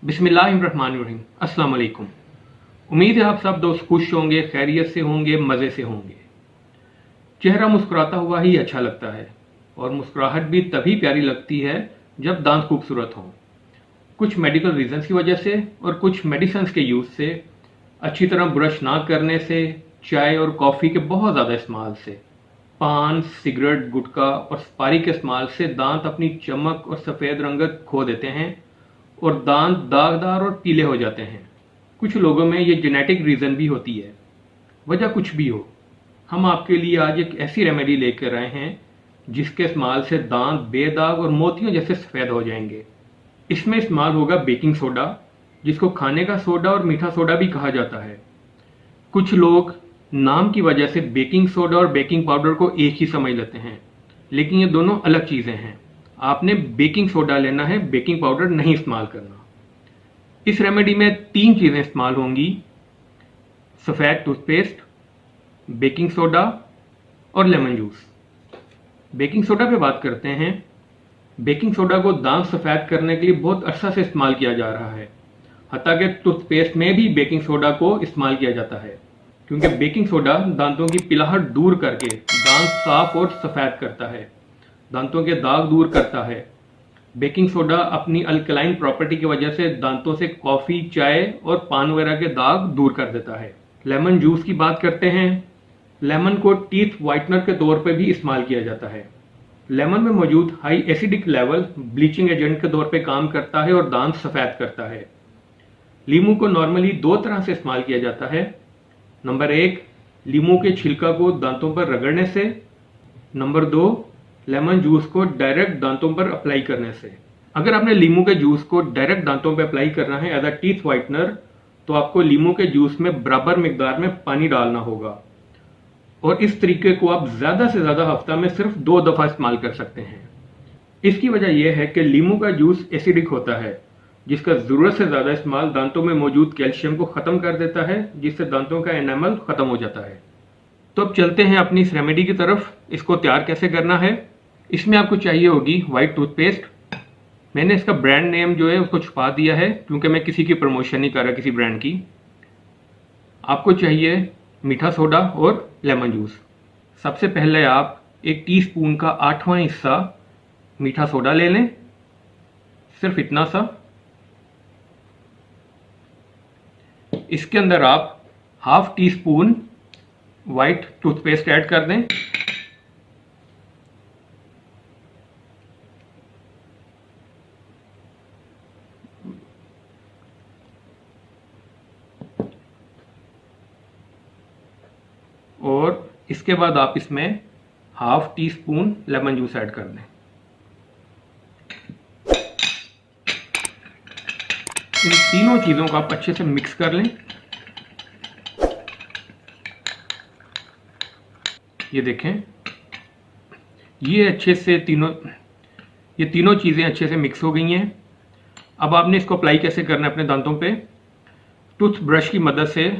बिस्मिल्लाहिर्रहमानिर्रहीम। अस्सलाम वालेकुम। उम्मीद है आप सब दोस्त खुश होंगे, खैरियत से होंगे, मज़े से होंगे। चेहरा मुस्कुराता हुआ ही अच्छा लगता है और मुस्कुराहट भी तभी प्यारी लगती है जब दांत खूबसूरत हों। कुछ मेडिकल रीजंस की वजह से और कुछ मेडिसिन के यूज़ से, अच्छी तरह ब्रश ना करने से, चाय और कॉफ़ी के बहुत ज़्यादा इस्तेमाल से, पान, सिगरेट, गुटखा और सुपारी के इस्तेमाल से दांत अपनी चमक और सफ़ेद रंगत खो देते हैं और दांत दागदार और पीले हो जाते हैं। कुछ लोगों में ये जेनेटिक रीज़न भी होती है। वजह कुछ भी हो, हम आपके लिए आज एक ऐसी रेमेडी लेकर आए हैं जिसके इस्तेमाल से दांत बेदाग और मोतियों जैसे सफ़ेद हो जाएंगे। इसमें इस्तेमाल होगा बेकिंग सोडा, जिसको खाने का सोडा और मीठा सोडा भी कहा जाता है। कुछ लोग नाम की वजह से बेकिंग सोडा और बेकिंग पाउडर को एक ही समझ लेते हैं, लेकिन ये दोनों अलग चीज़ें हैं। आपने बेकिंग सोडा लेना है, बेकिंग पाउडर नहीं इस्तेमाल करना। इस रेमेडी में 3 चीज़ें इस्तेमाल होंगी: सफ़ेद टूथपेस्ट, बेकिंग सोडा और लेमन जूस। बेकिंग सोडा पे बात करते हैं। बेकिंग सोडा को दांत सफ़ेद करने के लिए बहुत अरसा से इस्तेमाल किया जा रहा है। हत्ता कि टूथपेस्ट में भी बेकिंग सोडा को इस्तेमाल किया जाता है, क्योंकि बेकिंग सोडा दांतों की पिलाहट दूर करके दांत साफ और सफ़ेद करता है, दांतों के दाग दूर करता है। बेकिंग सोडा अपनी अल्कलाइन प्रॉपर्टी की वजह से दांतों से कॉफ़ी, चाय और पान वगैरह के दाग दूर कर देता है। लेमन जूस की बात करते हैं। लेमन को टीथ वाइटनर के तौर पर भी इस्तेमाल किया जाता है। लेमन में मौजूद high acidic level bleaching agent के तौर पर काम करता है और दांत सफ़ेद करता है। लीमू को नॉर्मली 2 तरह से इस्तेमाल किया जाता है। नंबर 1, लीमू के छिलका को दांतों पर रगड़ने से। नंबर 2, लेमन जूस को डायरेक्ट दांतों पर अप्लाई करने से। अगर आपने लीमू के जूस को डायरेक्ट दांतों पर अप्लाई करना है एज अ टीथ वाइटनर, तो आपको लीमू के जूस में बराबर मिकदार में पानी डालना होगा और इस तरीके को आप ज़्यादा से ज़्यादा हफ्ता में सिर्फ 2 दफ़ा इस्तेमाल कर सकते हैं। इसकी वजह यह है कि लीमू का जूस एसिडिक होता है, जिसका ज़रूरत से ज़्यादा इस्तेमाल दांतों में मौजूद कैल्शियम को ख़त्म कर देता है, जिससे दांतों का एनामल ख़त्म हो जाता है। तो अब चलते हैं अपनी इस रेमेडी की तरफ। इसको तैयार कैसे करना है। इसमें आपको चाहिए होगी वाइट टूथपेस्ट। मैंने इसका ब्रांड नेम जो है उसको छुपा दिया है, क्योंकि मैं किसी की प्रमोशन नहीं कर रहा किसी ब्रांड की। आपको चाहिए मीठा सोडा और लेमन जूस। सबसे पहले आप 1 टीस्पून का 8वां हिस्सा मीठा सोडा ले लें, सिर्फ इतना सा। इसके अंदर आप half tea spoon white toothpaste add कर दें। और इसके बाद आप इसमें half tea spoon lemon juice add कर दें। इन तीनों चीज़ों को आप अच्छे से मिक्स कर लें। ये देखें, ये तीनों चीज़ें अच्छे से मिक्स हो गई हैं। अब आपने इसको अप्लाई कैसे करना है अपने दांतों पे। टूथ ब्रश की मदद से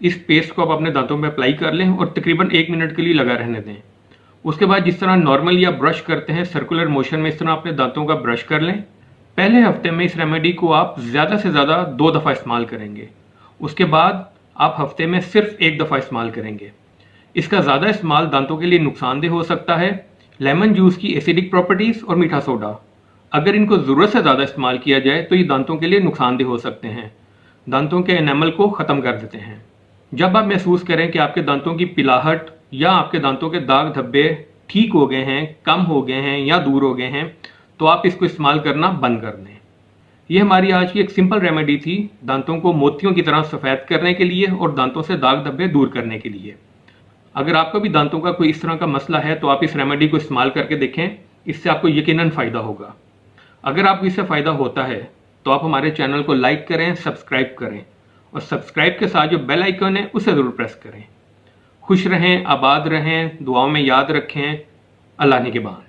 इस पेस्ट को आप अपने दांतों पे अप्लाई कर लें और तकरीबन 1 मिनट के लिए लगा रहने दें। उसके बाद जिस तरह नॉर्मली आप ब्रश करते हैं सर्कुलर मोशन में, इस तरह अपने दांतों का ब्रश कर लें। पहले हफ्ते में इस रेमेडी को आप ज़्यादा से ज़्यादा 2 दफ़ा इस्तेमाल करेंगे। उसके बाद आप हफ्ते में सिर्फ 1 दफ़ा इस्तेमाल करेंगे। इसका ज़्यादा इस्तेमाल दांतों के लिए नुकसानदेह हो सकता है। लेमन जूस की एसिडिक प्रॉपर्टीज़ और मीठा सोडा, अगर इनको ज़रूरत से ज़्यादा इस्तेमाल किया जाए तो ये दांतों के लिए नुकसानदेह हो सकते हैं, दांतों के एनामल को ख़त्म कर देते हैं। जब आप महसूस करें कि आपके दांतों की पिलाहट या आपके दांतों के दाग धब्बे ठीक हो गए हैं, कम हो गए हैं या दूर हो गए हैं, तो आप इसको इस्तेमाल करना बंद कर दें। यह हमारी आज की एक सिंपल रेमेडी थी, दांतों को मोतियों की तरह सफ़ेद करने के लिए और दांतों से दाग धब्बे दूर करने के लिए। अगर आपका भी दांतों का कोई इस तरह का मसला है तो आप इस रेमेडी को इस्तेमाल करके देखें, इससे आपको यकीनन फ़ायदा होगा। अगर आपको इससे फ़ायदा होता है तो आप हमारे चैनल को लाइक करें, सब्सक्राइब करें और सब्सक्राइब के साथ जो बेल आइकन है उसे ज़रूर प्रेस करें। खुश रहें, आबाद रहें, दुआओं में याद रखें। अल्लाह निगहबान।